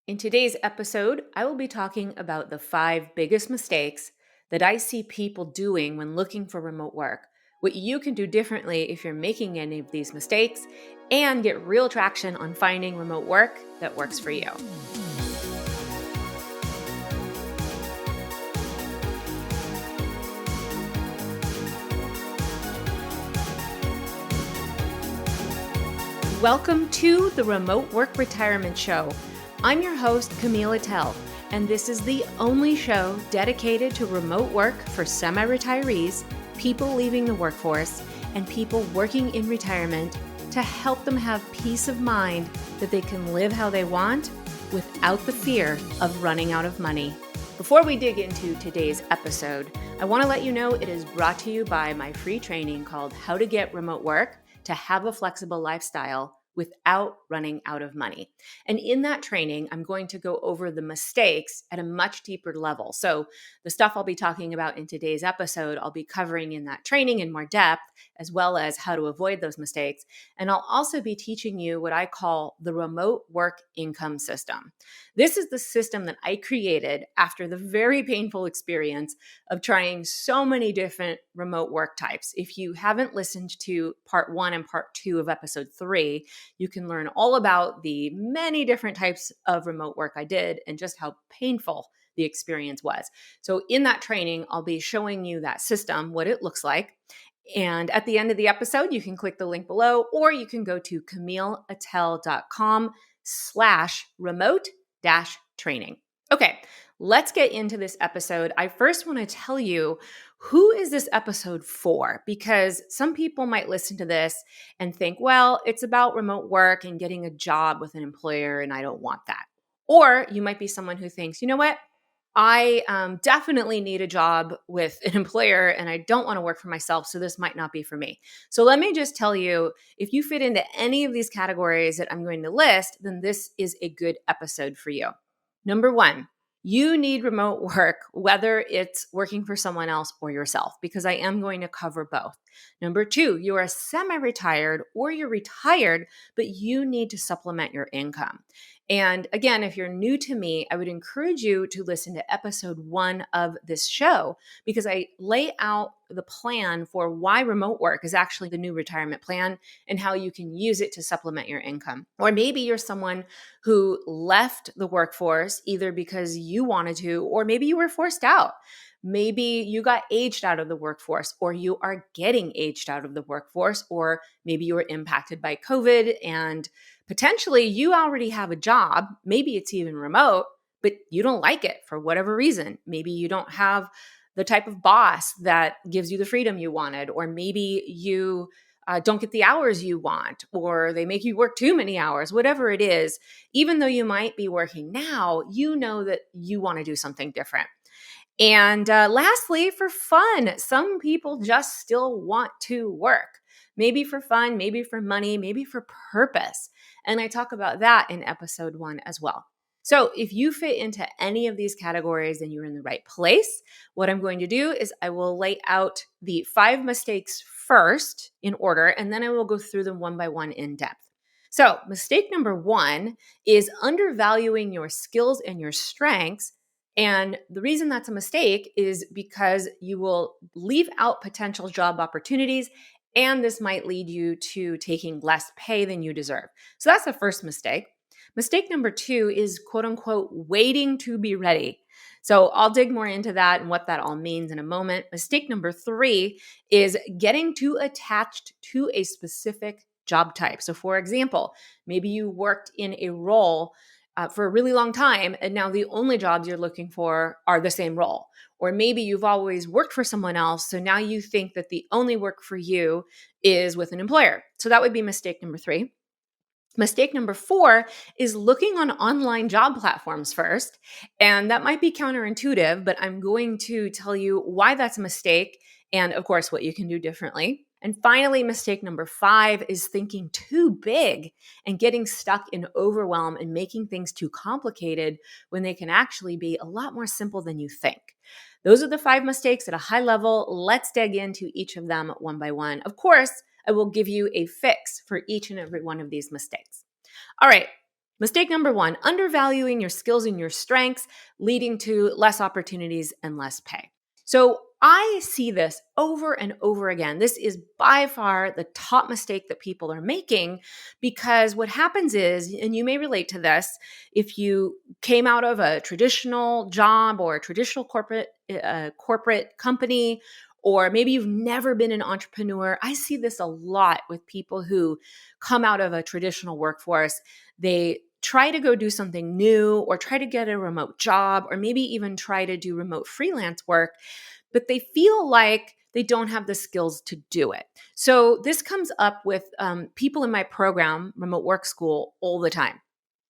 In today's episode, I will be talking about the 5 biggest mistakes that I see people doing when looking for remote work, what you can do differently if you're making any of these mistakes, and get real traction on finding remote work that works for you. Welcome to the Remote Work Retirement Show. I'm your host, Camille Attell, and this is the only show dedicated to remote work for semi-retirees, people leaving the workforce, and people working in retirement to help them have peace of mind that they can live how they want without the fear of running out of money. Before we dig into today's episode, I want to let you know it is brought to you by my free training called How to Get Remote Work to Have a Flexible Lifestyle without running out of money. And in that training, I'm going to go over the mistakes at a much deeper level. So the stuff I'll be talking about in today's episode, I'll be covering in that training in more depth, as well as how to avoid those mistakes. And I'll also be teaching you what I call the remote work income system. This is the system that I created after the very painful experience of trying so many different remote work types. If you haven't listened to part 1 and part 2 of episode 3, you can learn all about the many different types of remote work I did and just how painful the experience was. So in that training, I'll be showing you that system, what it looks like. And at the end of the episode, you can click the link below, or you can go to camilleattell.com/remote-training. Okay, let's get into this episode. I first want to tell you, who is this episode for? Because some people might listen to this and think, well, it's about remote work and getting a job with an employer, and I don't want that. Or you might be someone who thinks, you know what? I definitely need a job with an employer and I don't want to work for myself, so this might not be for me. So let me just tell you, if you fit into any of these categories that I'm going to list, then this is a good episode for you. Number 1, you need remote work, whether it's working for someone else or yourself, because I am going to cover both. Number 2, you are semi-retired or you're retired, but you need to supplement your income. And again, if you're new to me, I would encourage you to listen to episode 1 of this show, because I lay out the plan for why remote work is actually the new retirement plan and how you can use it to supplement your income. Or maybe you're someone who left the workforce either because you wanted to, or maybe you were forced out. Maybe you got aged out of the workforce, or you are getting aged out of the workforce, or maybe you were impacted by COVID and potentially you already have a job. Maybe it's even remote, but you don't like it for whatever reason. Maybe you don't have the type of boss that gives you the freedom you wanted, or maybe you don't get the hours you want, or they make you work too many hours, whatever it is. Even though you might be working now, you know that you want to do something different. And lastly, for fun, some people just still want to work. Maybe for fun, maybe for money, maybe for purpose. And I talk about that in episode 1 as well. So if you fit into any of these categories, then you're in the right place. What I'm going to do is I will lay out the 5 mistakes first in order, and then I will go through them one by one in depth. So mistake number 1 is undervaluing your skills and your strengths. And the reason that's a mistake is because you will leave out potential job opportunities, and this might lead you to taking less pay than you deserve. So that's the first mistake. Mistake number 2 is quote unquote waiting to be ready. So I'll dig more into that and what that all means in a moment. Mistake number 3 is getting too attached to a specific job type. So for example, maybe you worked in a role for a really long time, and now the only jobs you're looking for are the same role. Or maybe you've always worked for someone else, so now you think that the only work for you is with an employer. So that would be mistake number 3. Mistake number 4 is looking on online job platforms first. And that might be counterintuitive, but I'm going to tell you why that's a mistake and, of course, what you can do differently. And finally, mistake number 5 is thinking too big and getting stuck in overwhelm and making things too complicated when they can actually be a lot more simple than you think. Those are the 5 mistakes at a high level. Let's dig into each of them one by one. Of course, I will give you a fix for each and every one of these mistakes. All right, Mistake number one, undervaluing your skills and your strengths, leading to less opportunities and less pay. So I see this over and over again. This is by far the top mistake that people are making, because what happens is, and you may relate to this, if you came out of a traditional job or a traditional corporate company, or maybe you've never been an entrepreneur. I see this a lot with people who come out of a traditional workforce. They try to go do something new, or try to get a remote job, or maybe even try to do remote freelance work, but they feel like they don't have the skills to do it. So this comes up with people in my program, Remote Work School, all the time.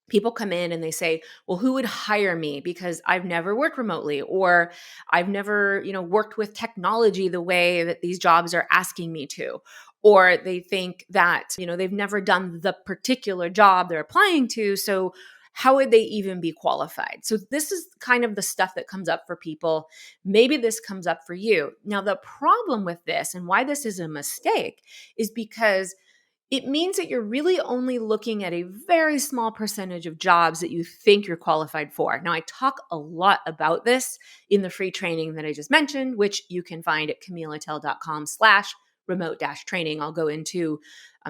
People come in and they say, well, who would hire me because I've never worked remotely, or I've never, worked with technology the way that these jobs are asking me to. Or they think that, they've never done the particular job they're applying to. So how would they even be qualified? So this is kind of the stuff that comes up for people. Maybe this comes up for you. Now, the problem with this and why this is a mistake is because it means that you're really only looking at a very small percentage of jobs that you think you're qualified for. Now, I talk a lot about this in the free training that I just mentioned, which you can find at camilleattell.com/remote-training. I'll go into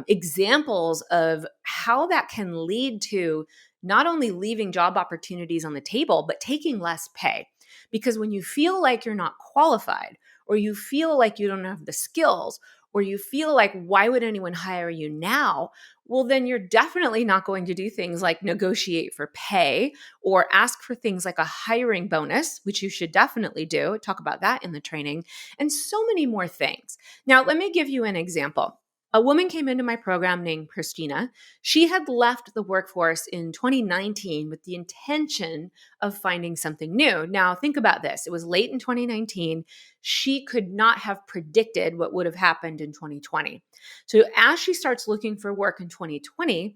examples of how that can lead to not only leaving job opportunities on the table, but taking less pay. Because when you feel like you're not qualified, or you feel like you don't have the skills, or you feel like, why would anyone hire you now? Well, then you're definitely not going to do things like negotiate for pay or ask for things like a hiring bonus, which you should definitely do. Talk about that in the training, and so many more things. Now, let me give you an example. A woman came into my program named Christina. She had left the workforce in 2019 with the intention of finding something new. Now, think about this. It was late in 2019. She could not have predicted what would have happened in 2020. So as she starts looking for work in 2020,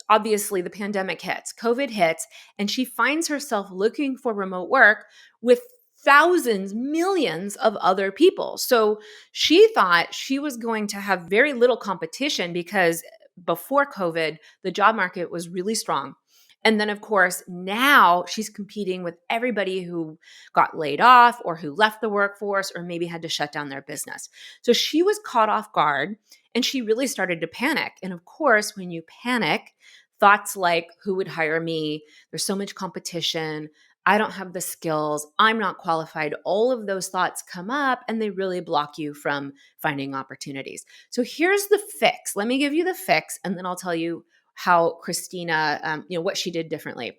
obviously the pandemic hits, COVID hits, and she finds herself looking for remote work with thousands, millions of other people. So she thought she was going to have very little competition because before COVID, the job market was really strong. And then, of course, now she's competing with everybody who got laid off or who left the workforce or maybe had to shut down their business. So she was caught off guard and she really started to panic. And of course, when you panic, thoughts like, who would hire me? There's so much competition. I don't have the skills. I'm not qualified. All of those thoughts come up and they really block you from finding opportunities. So here's the fix. Let me give you the fix, and then I'll tell you how Christina, what she did differently.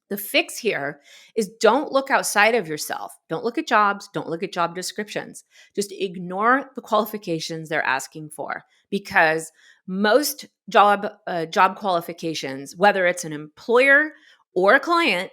The fix here is don't look outside of yourself. Don't look at jobs. Don't look at job descriptions. Just ignore the qualifications they're asking for, because most job qualifications, whether it's an employer or a client,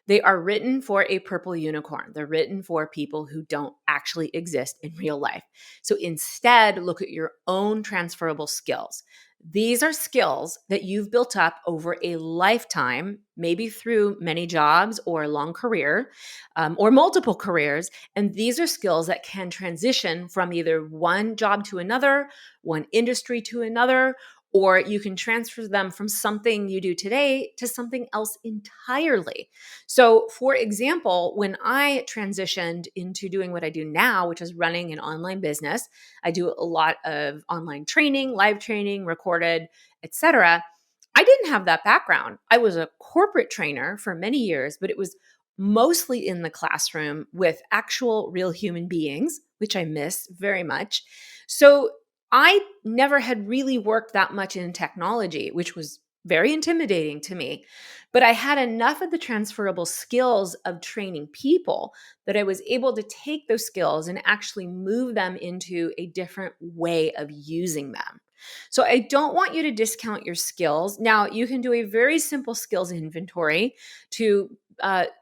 they are written for a purple unicorn. They're written for people who don't actually exist in real life. So instead, look at your own transferable skills. These are skills that you've built up over a lifetime, maybe through many jobs or a long career, or multiple careers. And these are skills that can transition from either one job to another, one industry to another, or you can transfer them from something you do today to something else entirely. So, for example, when I transitioned into doing what I do now, which is running an online business, I do a lot of online training, live training, recorded, etc. I didn't have that background. I was a corporate trainer for many years, but it was mostly in the classroom with actual real human beings, which I miss very much. So I never had really worked that much in technology, which was very intimidating to me. But I had enough of the transferable skills of training people that I was able to take those skills and actually move them into a different way of using them. So I don't want you to discount your skills. Now, you can do a very simple skills inventory to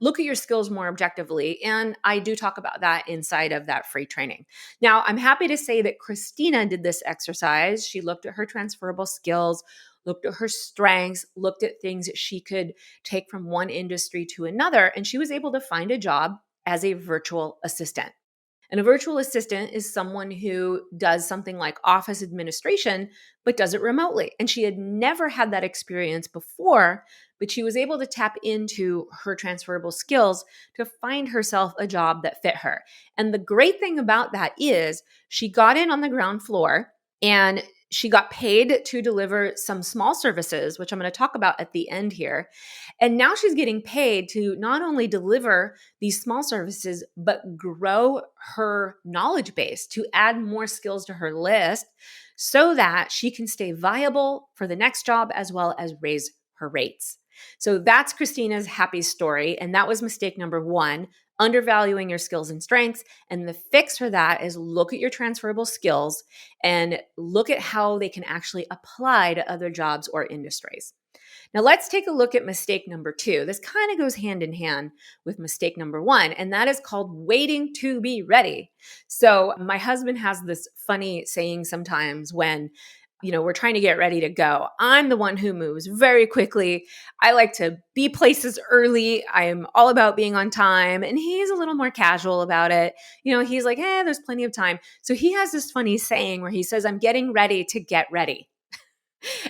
look at your skills more objectively. And I do talk about that inside of that free training. Now, I'm happy to say that Christina did this exercise. She looked at her transferable skills, looked at her strengths, looked at things that she could take from one industry to another, and she was able to find a job as a virtual assistant. And a virtual assistant is someone who does something like office administration, but does it remotely. And she had never had that experience before, but she was able to tap into her transferable skills to find herself a job that fit her. And the great thing about that is she got in on the ground floor and she got paid to deliver some small services, which I'm going to talk about at the end here. And now she's getting paid to not only deliver these small services, but grow her knowledge base to add more skills to her list so that she can stay viable for the next job as well as raise her rates. So that's Christina's happy story. And that was mistake number one, undervaluing your skills and strengths. And the fix for that is look at your transferable skills and look at how they can actually apply to other jobs or industries. Now, let's take a look at mistake number two. This kind of goes hand in hand with mistake number one, and that is called waiting to be ready. So, my husband has this funny saying sometimes when we're trying to get ready to go. I'm the one who moves very quickly. I like to be places early. I am all about being on time. And he's a little more casual about it. He's like, there's plenty of time. So he has this funny saying where he says, I'm getting ready to get ready.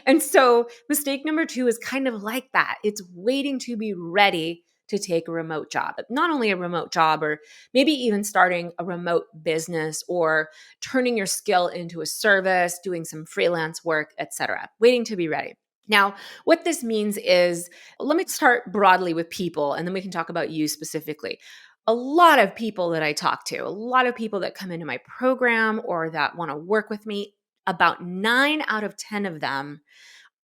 And so mistake number two is kind of like that. It's waiting to be ready to take a remote job, not only a remote job, or maybe even starting a remote business or turning your skill into a service, doing some freelance work, etc. Waiting to be ready. Now, what this means is, let me start broadly with people, and then we can talk about you specifically. A lot of people that I talk to, a lot of people that come into my program or that want to work with me, about 9 out of 10 of them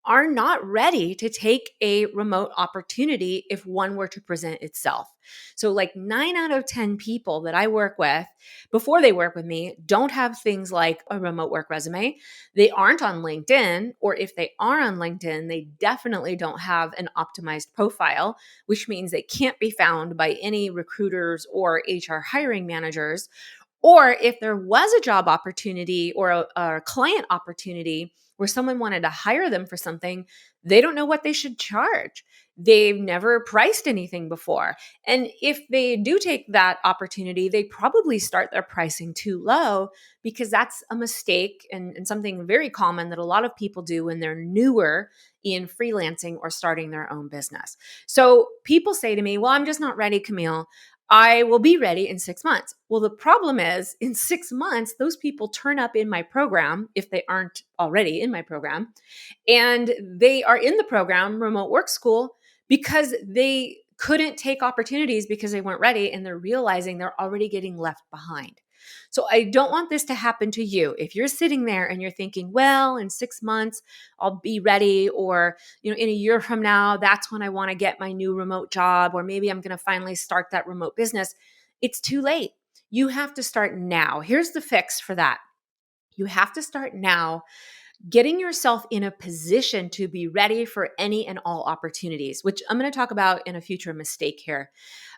are not ready to take a remote opportunity if one were to present itself. So like 9 out of 10 people that I work with before they work with me don't have things like a remote work resume. They aren't on LinkedIn, or if they are on LinkedIn, they definitely don't have an optimized profile, which means they can't be found by any recruiters or HR hiring managers. Or if there was a job opportunity or a client opportunity where someone wanted to hire them for something, they don't know what they should charge. They've never priced anything before. And if they do take that opportunity, they probably start their pricing too low, because that's a mistake and something very common that a lot of people do when they're newer in freelancing or starting their own business. So people say to me, well, I'm just not ready, Camille. I will be ready in 6 months. Well, the problem is in 6 months, those people turn up in my program, if they aren't already in my program, and they are in the program, remote work school, because they couldn't take opportunities because they weren't ready, and they're realizing they're already getting left behind. So I don't want this to happen to you. If you're sitting there and you're thinking, well, in 6 months, I'll be ready, or, in a year from now, that's when I want to get my new remote job, or maybe I'm going to finally start that remote business. It's too late. You have to start now. Here's the fix for that. You have to start now, getting yourself in a position to be ready for any and all opportunities, which I'm going to talk about in a future mistake here.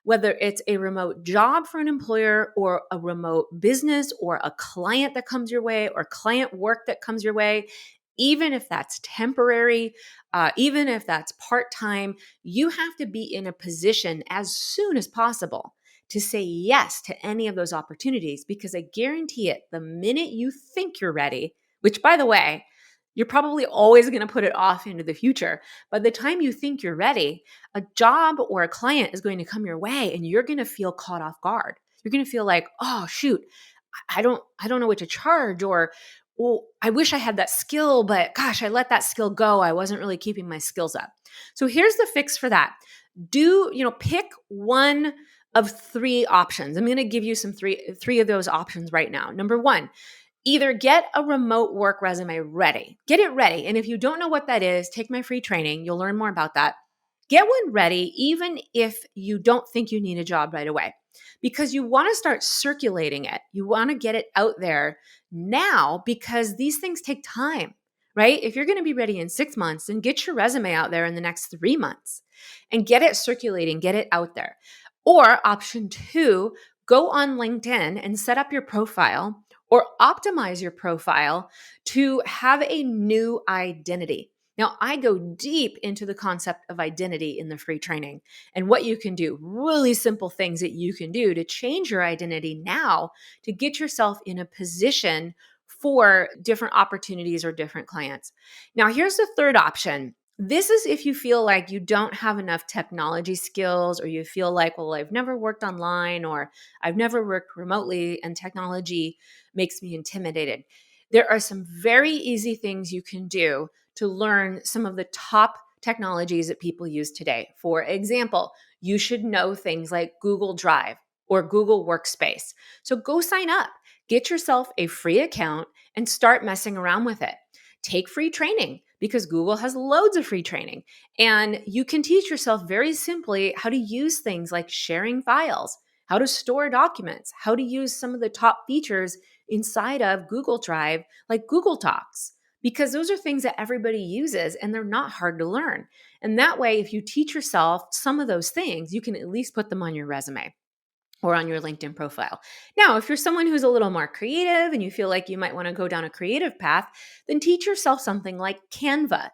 Whether it's a remote job for an employer or a remote business or a client that comes your way or client work that comes your way, even if that's temporary, even if that's part-time, you have to be in a position as soon as possible to say yes to any of those opportunities, because I guarantee it, the minute you think you're ready, which by the way, you're probably always going to put it off into the future. By the time you think you're ready, a job or a client is going to come your way and you're going to feel caught off guard. You're going to feel like, oh, shoot, I don't know what to charge, or, well, I wish I had that skill, but gosh, I let that skill go. I wasn't really keeping my skills up. So here's the fix for that. Pick one of 3 options. I'm going to give you three of those options right now. Number 1, either get a remote work resume ready. Get it ready. And if you don't know what that is, take my free training. You'll learn more about that. Get one ready, even if you don't think you need a job right away, because you want to start circulating it. You want to get it out there now, because these things take time, right? If you're going to be ready in 6 months, then get your resume out there in the next 3 months and get it circulating, get it out there. Or option 2, go on LinkedIn and set up your profile or optimize your profile to have a new identity. Now, I go deep into the concept of identity in the free training and what you can do, really simple things that you can do to change your identity now to get yourself in a position for different opportunities or different clients. Now, here's the third option. This is if you feel like you don't have enough technology skills, or you feel like, well, I've never worked online, or I've never worked remotely and technology makes me intimidated. There are some very easy things you can do to learn some of the top technologies that people use today. For example, you should know things like Google Drive or Google Workspace. So go sign up, get yourself a free account, and start messing around with it. Take free training because Google has loads of free training. And you can teach yourself very simply how to use things like sharing files, how to store documents, how to use some of the top features inside of Google Drive, like Google Docs, because those are things that everybody uses and they're not hard to learn. And that way, if you teach yourself some of those things, you can at least put them on your resume or on your LinkedIn profile. Now, if you're someone who's a little more creative and you feel like you might want to go down a creative path, then teach yourself something like Canva.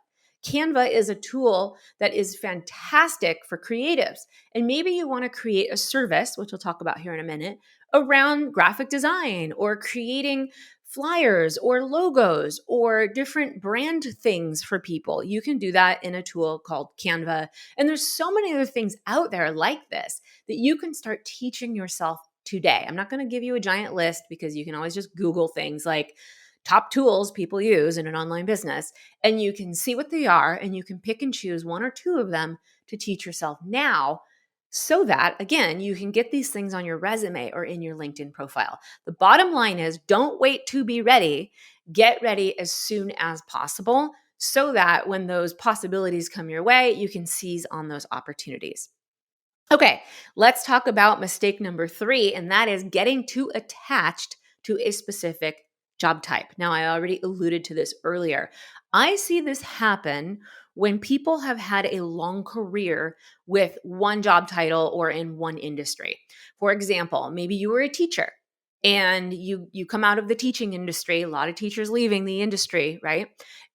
Canva is a tool that is fantastic for creatives. And maybe you want to create a service, which we'll talk about here in a minute, around graphic design or creating flyers or logos or different brand things for people. You can do that in a tool called Canva. And there's so many other things out there like this that you can start teaching yourself today. I'm not going to give you a giant list because you can always just Google things like top tools people use in an online business, and you can see what they are and you can pick and choose one or two of them to teach yourself now, so that, again, you can get these things on your resume or in your LinkedIn profile. The bottom line is, don't wait to be ready. Get ready as soon as possible so that when those possibilities come your way, you can seize on those opportunities. Okay, let's talk about mistake number 3, and that is getting too attached to a specific job type. Now, I already alluded to this earlier. I see this happen when people have had a long career with one job title or in one industry. For example, maybe you were a teacher and you come out of the teaching industry, a lot of teachers leaving the industry, right?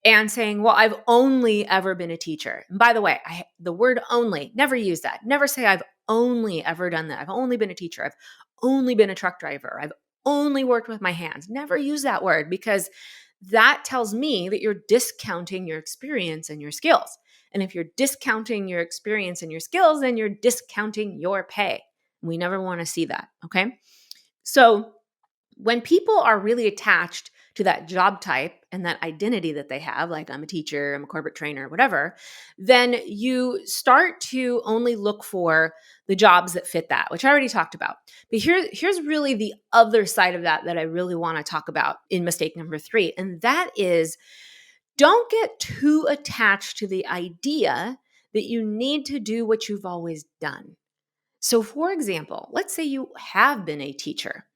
And saying, well, I've only ever been a teacher. And by the way, the word only, never use that. Never say I've only ever done that. I've only been a teacher. I've only been a truck driver. I've only worked with my hands. Never use that word, because that tells me that you're discounting your experience and your skills. And if you're discounting your experience and your skills, then you're discounting your pay. We never want to see that. Okay. So when people are really attached to that job type and that identity that they have, like I'm a teacher, I'm a corporate trainer, whatever, then you start to only look for the jobs that fit that, which I already talked about. But here's really the other side of that I really want to talk about in mistake number 3. And that is, don't get too attached to the idea that you need to do what you've always done. So for example, let's say you have been a teacher,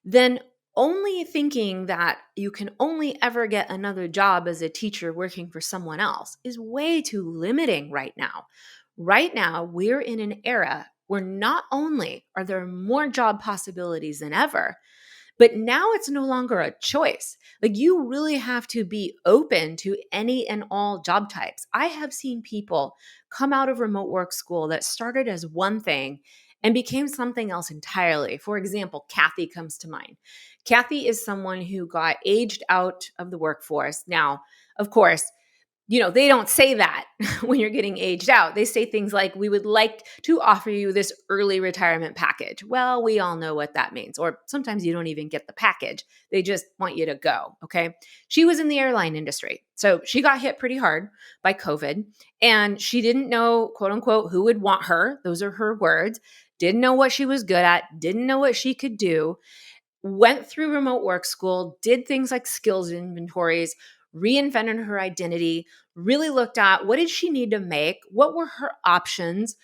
then only thinking that you can only ever get another job as a teacher working for someone else is way too limiting right now. Right now, we're in an era where not only are there more job possibilities than ever, but now it's no longer a choice. Like, you really have to be open to any and all job types. I have seen people come out of remote work school that started as one thing and became something else entirely. For example, Kathy comes to mind. Kathy is someone who got aged out of the workforce. Now, of course, they don't say that when you're getting aged out. They say things like, we would like to offer you this early retirement package. Well, we all know what that means. Or sometimes you don't even get the package. They just want you to go, okay? She was in the airline industry. So she got hit pretty hard by COVID, and she didn't know, quote unquote, who would want her. Those are her words. Didn't know what she was good at, didn't know what she could do, went through remote work school, did things like skills inventories, reinvented her identity, really looked at what did she need to make, what were her options,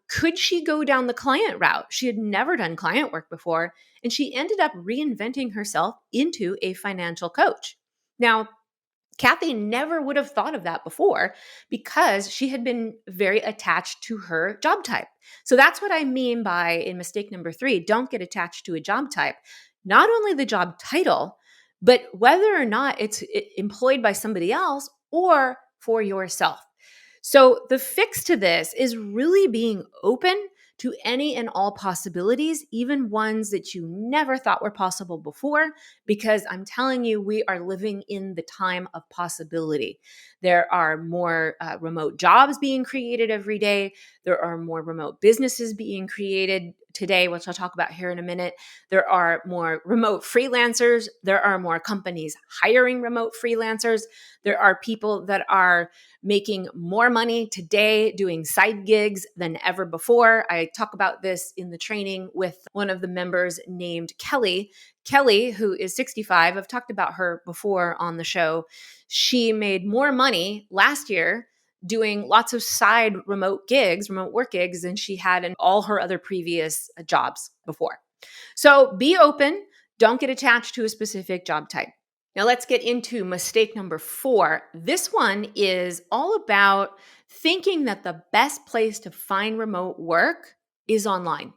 could she go down the client route? She had never done client work before, and she ended up reinventing herself into a financial coach. Now, Kathy never would have thought of that before because she had been very attached to her job type. So that's what I mean by, in mistake number 3, don't get attached to a job type. Not only the job title, but whether or not it's employed by somebody else or for yourself. So the fix to this is really being open to any and all possibilities, even ones that you never thought were possible before, because I'm telling you, we are living in the time of possibility. There are more remote jobs being created every day. There are more remote businesses being created today, which I'll talk about here in a minute. There are more remote freelancers. There are more companies hiring remote freelancers. There are people that are making more money today doing side gigs than ever before. I talk about this in the training with one of the members named Kelly. Kelly, who is 65, I've talked about her before on the show. She made more money last year doing lots of side remote gigs, remote work gigs, than she had in all her other previous jobs before. So be open. Don't get attached to a specific job type. Now let's get into mistake number 4. This one is all about thinking that the best place to find remote work is online.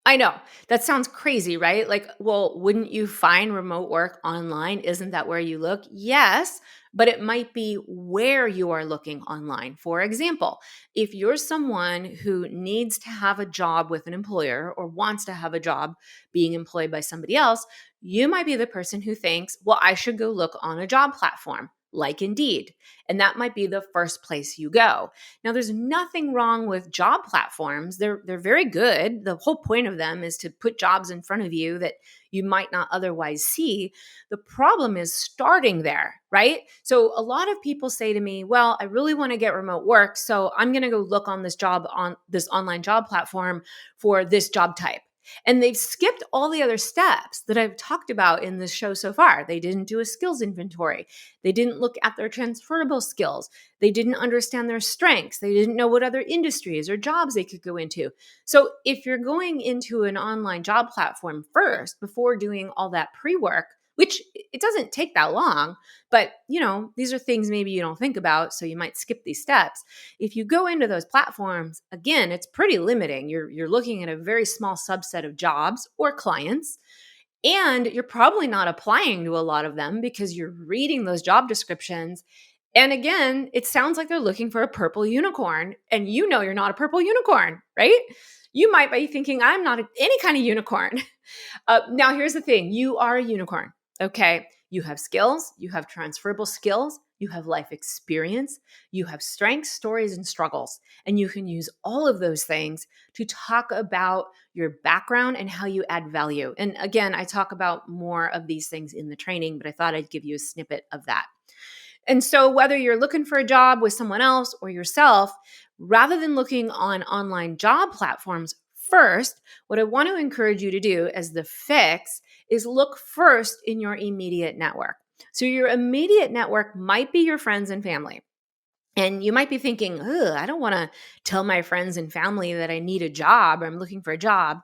I know that sounds crazy, right? Like, well, wouldn't you find remote work online? Isn't that where you look? Yes, but it might be where you are looking online. For example, if you're someone who needs to have a job with an employer or wants to have a job being employed by somebody else, you might be the person who thinks, well, I should go look on a job platform like Indeed. And that might be the first place you go. Now, there's nothing wrong with job platforms. They're very good. The whole point of them is to put jobs in front of you that you might not otherwise see. The problem is starting there, right? So a lot of people say to me, well, I really want to get remote work, so I'm going to go look on this job on this online job platform for this job type. And they've skipped all the other steps that I've talked about in this show so far. They didn't do a skills inventory. They didn't look at their transferable skills. They didn't understand their strengths. They didn't know what other industries or jobs they could go into. So if you're going into an online job platform first before doing all that pre-work, which it doesn't take that long, but these are things maybe you don't think about, so you might skip these steps. If you go into those platforms, again, it's pretty limiting. You're looking at a very small subset of jobs or clients, and you're probably not applying to a lot of them because you're reading those job descriptions. And again, it sounds like they're looking for a purple unicorn, and you're not a purple unicorn, right? You might be thinking, I'm not any kind of unicorn. Now, here's the thing. You are a unicorn, okay? You have skills. You have transferable skills. You have life experience. You have strengths, stories, and struggles. And you can use all of those things to talk about your background and how you add value. And again, I talk about more of these things in the training, but I thought I'd give you a snippet of that. And so whether you're looking for a job with someone else or yourself, rather than looking on online job platforms first, what I want to encourage you to do as the fix is look first in your immediate network. So your immediate network might be your friends and family. And you might be thinking, I don't want to tell my friends and family that I need a job or I'm looking for a job.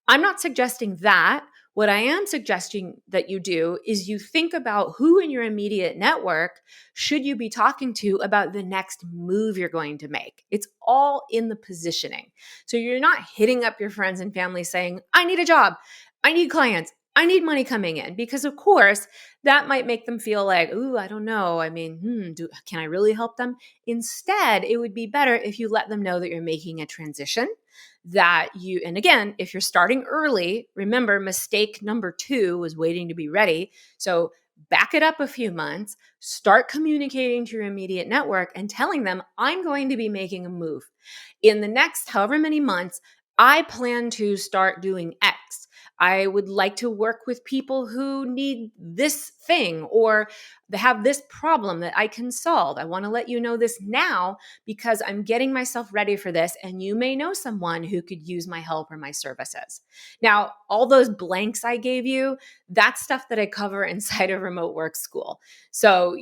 I'm not suggesting that. What I am suggesting that you do is you think about who in your immediate network should you be talking to about the next move you're going to make. It's all in the positioning. So you're not hitting up your friends and family saying, I need a job, I need clients, I need money coming in, because of course that might make them feel like, ooh, I don't know. I mean, can I really help them? Instead, it would be better if you let them know that you're making a transition, and again, if you're starting early, remember mistake number 2 was waiting to be ready. So back it up a few months, start communicating to your immediate network and telling them, I'm going to be making a move. In the next however many months, I plan to start doing X. I would like to work with people who need this thing or they have this problem that I can solve. I want to let you know this now because I'm getting myself ready for this, and you may know someone who could use my help or my services. Now, all those blanks I gave you, that's stuff that I cover inside of Remote Work School. So,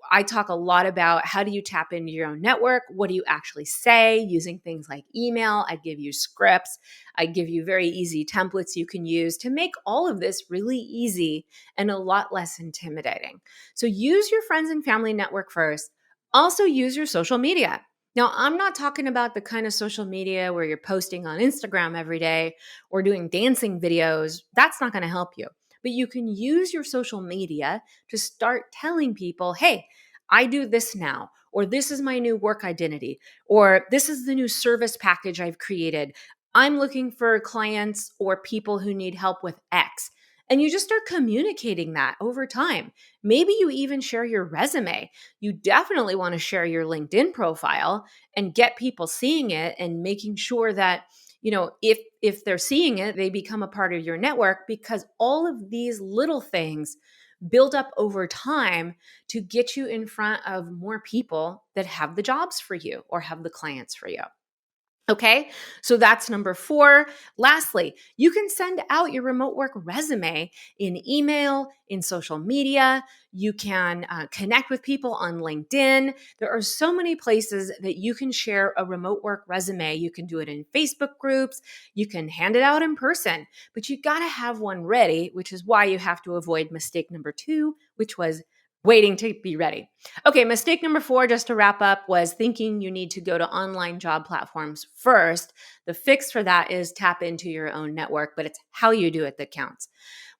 I talk a lot about how do you tap into your own network? What do you actually say using things like email? I give you scripts. I give you very easy templates you can use to make all of this really easy and a lot less intimidating. So use your friends and family network first. Also use your social media. Now, I'm not talking about the kind of social media where you're posting on Instagram every day or doing dancing videos. That's not going to help you. But you can use your social media to start telling people, hey, I do this now, or this is my new work identity, or this is the new service package I've created. I'm looking for clients or people who need help with X. And you just start communicating that over time. Maybe you even share your resume. You definitely want to share your LinkedIn profile and get people seeing it and making sure that, if they're seeing it, they become a part of your network, because all of these little things build up over time to get you in front of more people that have the jobs for you or have the clients for you. Okay, so that's number 4. Lastly, you can send out your remote work resume in email, in social media. You can connect with people on LinkedIn. There are so many places that you can share a remote work resume. You can do it in Facebook groups. You can hand it out in person, but you got to have one ready, which is why you have to avoid mistake number 2, which was waiting to be ready. Okay, mistake number 4, just to wrap up, was thinking you need to go to online job platforms first. The fix for that is tap into your own network, but it's how you do it that counts.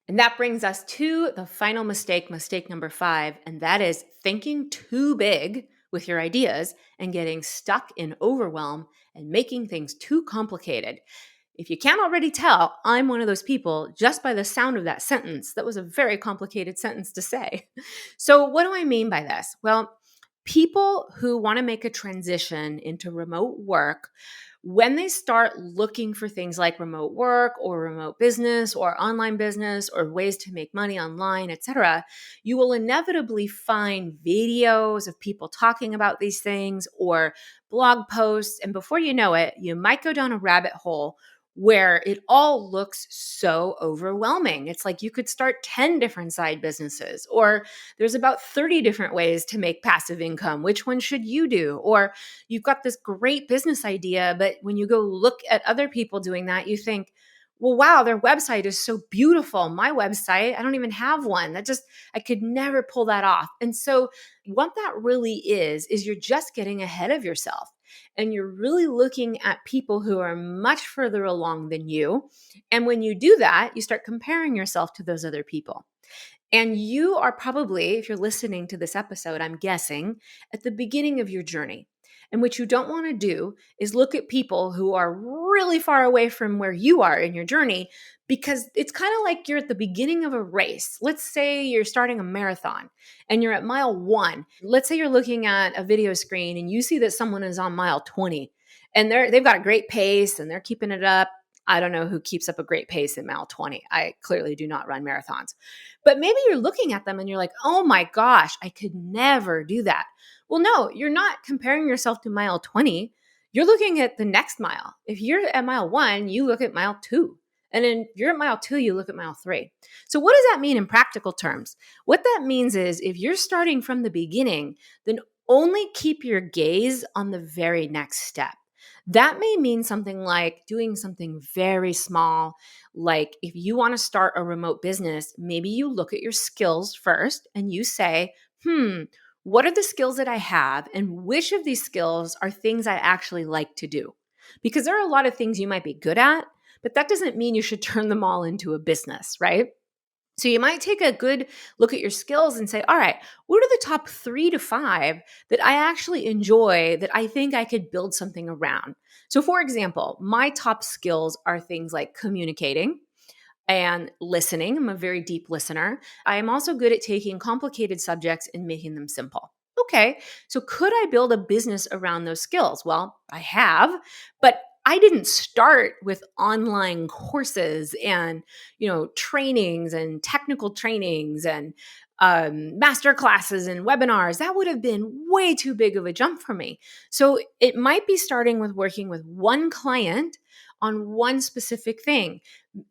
And that brings us to the final mistake number 5, and that is thinking too big with your ideas and getting stuck in overwhelm and making things too complicated. If you can't already tell, I'm one of those people just by the sound of that sentence. That was a very complicated sentence to say. So, what do I mean by this? Well, people who want to make a transition into remote work, when they start looking for things like remote work or remote business or online business or ways to make money online, etc., you will inevitably find videos of people talking about these things or blog posts. And before you know it, you might go down a rabbit hole where it all looks so overwhelming. It's like you could start 10 different side businesses, or there's about 30 different ways to make passive income. Which one should you do? Or you've got this great business idea, but when you go look at other people doing that, you think, well, wow, their website is so beautiful. My website, I don't even have one. I could never pull that off. And so what that really is you're just getting ahead of yourself. And you're really looking at people who are much further along than you. And when you do that, you start comparing yourself to those other people. And you are probably, if you're listening to this episode, I'm guessing, at the beginning of your journey. And what you don't want to do is look at people who are really far away from where you are in your journey, because it's kind of like you're at the beginning of a race. Let's say you're starting a marathon and you're at mile 1. Let's say you're looking at a video screen and you see that someone is on mile 20 and they've got a great pace and they're keeping it up. I don't know who keeps up a great pace in mile 20. I clearly do not run marathons. But maybe you're looking at them and you're like, oh my gosh, I could never do that. Well, no, you're not comparing yourself to mile 20. You're looking at the next mile. If you're at mile 1, you look at mile 2. And then you're at mile 2, you look at mile 3. So what does that mean in practical terms? What that means is if you're starting from the beginning, then only keep your gaze on the very next step. That may mean something like doing something very small. Like if you want to start a remote business, maybe you look at your skills first and you say, what are the skills that I have? And which of these skills are things I actually like to do? Because there are a lot of things you might be good at, but that doesn't mean you should turn them all into a business, right? So you might take a good look at your skills and say, all right, what are the top 3 to 5 that I actually enjoy that I think I could build something around? So for example, my top skills are things like communicating and listening. I'm a very deep listener. I am also good at taking complicated subjects and making them simple. Okay, so could I build a business around those skills? Well, I have, but I didn't start with online courses and, trainings and technical trainings and master classes and webinars. That would have been way too big of a jump for me. So it might be starting with working with one client on one specific thing,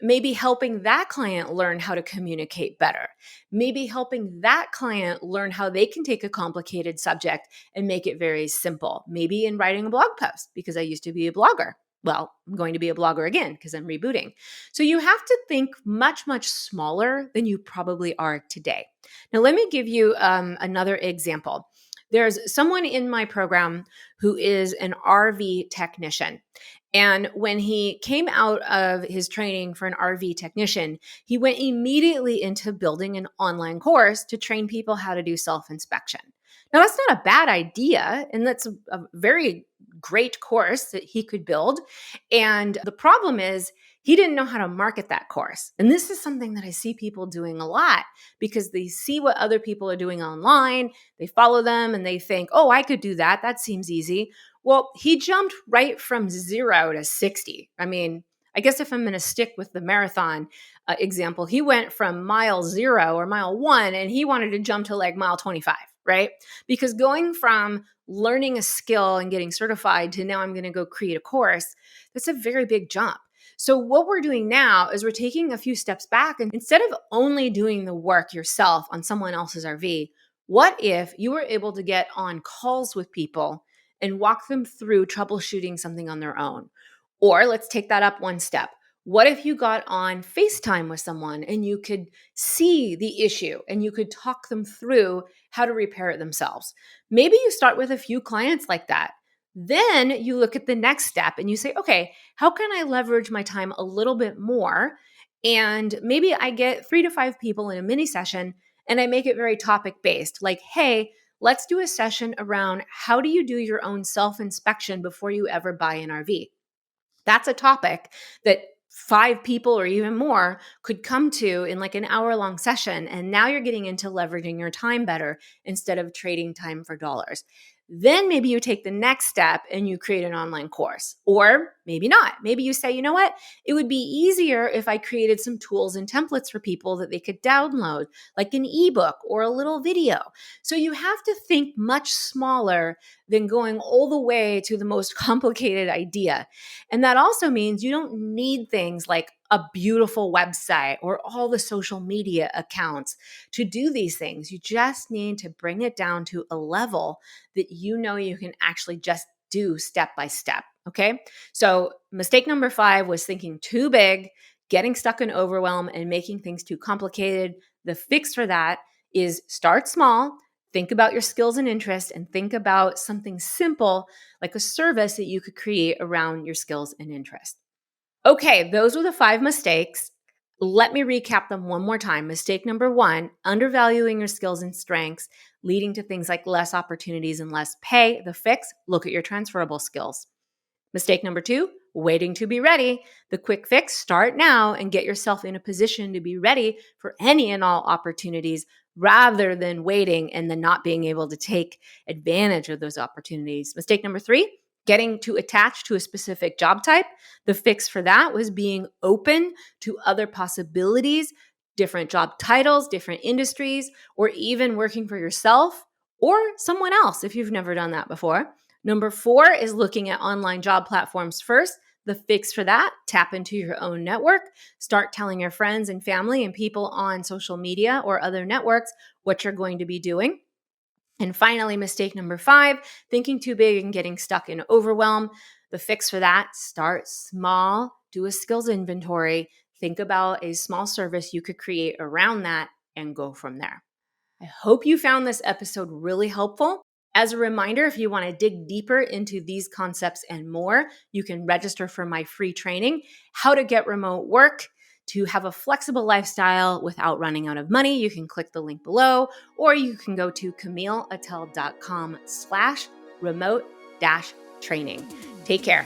maybe helping that client learn how to communicate better, maybe helping that client learn how they can take a complicated subject and make it very simple, maybe in writing a blog post, because I used to be a blogger. Well, I'm going to be a blogger again because I'm rebooting. So you have to think much, much smaller than you probably are today. Now, let me give you another example. There's someone in my program who is an RV technician. And when he came out of his training for an RV technician, he went immediately into building an online course to train people how to do self-inspection. Now, that's not a bad idea, and that's a very great course that he could build. And the problem is, he didn't know how to market that course. And this is something that I see people doing a lot because they see what other people are doing online, they follow them, and they think, oh, I could do that. That seems easy. Well, he jumped right from 0 to 60. I mean, I guess if I'm going to stick with the marathon example, he went from mile 0 or mile 1 and he wanted to jump to like mile 25, right? Because going from learning a skill and getting certified to now I'm going to go create a course, that's a very big jump. So, what we're doing now is we're taking a few steps back, and instead of only doing the work yourself on someone else's RV, what if you were able to get on calls with people and walk them through troubleshooting something on their own? Or let's take that up one step. What if you got on FaceTime with someone and you could see the issue and you could talk them through how to repair it themselves? Maybe you start with a few clients like that. Then you look at the next step and you say, okay, how can I leverage my time a little bit more? And maybe I get 3 to 5 people in a mini session and I make it very topic based. Like, hey, let's do a session around how do you do your own self inspection before you ever buy an RV? That's a topic that 5 people or even more could come to in like an hour-long session. And now you're getting into leveraging your time better instead of trading time for dollars. Then maybe you take the next step and you create an online course, or maybe not. Maybe you say, you know what? It would be easier if I created some tools and templates for people that they could download, like an ebook or a little video. So you have to think much smaller than going all the way to the most complicated idea. And that also means you don't need things like a beautiful website or all the social media accounts to do these things. You just need to bring it down to a level that you know you can actually just do step by step. Okay. So, mistake number 5 was thinking too big, getting stuck in overwhelm, and making things too complicated. The fix for that is start small. Think about your skills and interests and think about something simple like a service that you could create around your skills and interests. Okay, those were the 5 mistakes. Let me recap them one more time. Mistake number 1, undervaluing your skills and strengths, leading to things like less opportunities and less pay. The fix, look at your transferable skills. Mistake number 2, waiting to be ready. The quick fix, start now and get yourself in a position to be ready for any and all opportunities rather than waiting and then not being able to take advantage of those opportunities. Mistake number 3, getting too attached to a specific job type. The fix for that was being open to other possibilities, different job titles, different industries, or even working for yourself or someone else if you've never done that before. Number 4 is looking at online job platforms first. The fix for that, tap into your own network. Start telling your friends and family and people on social media or other networks what you're going to be doing. And finally, mistake number 5, thinking too big and getting stuck in overwhelm. The fix for that, start small, do a skills inventory, think about a small service you could create around that and go from there. I hope you found this episode really helpful. As a reminder, if you want to dig deeper into these concepts and more, you can register for my free training, How to Get Remote Work to have a flexible lifestyle without running out of money. You can click the link below, or you can go to camilleattell.com/remote-training. Take care.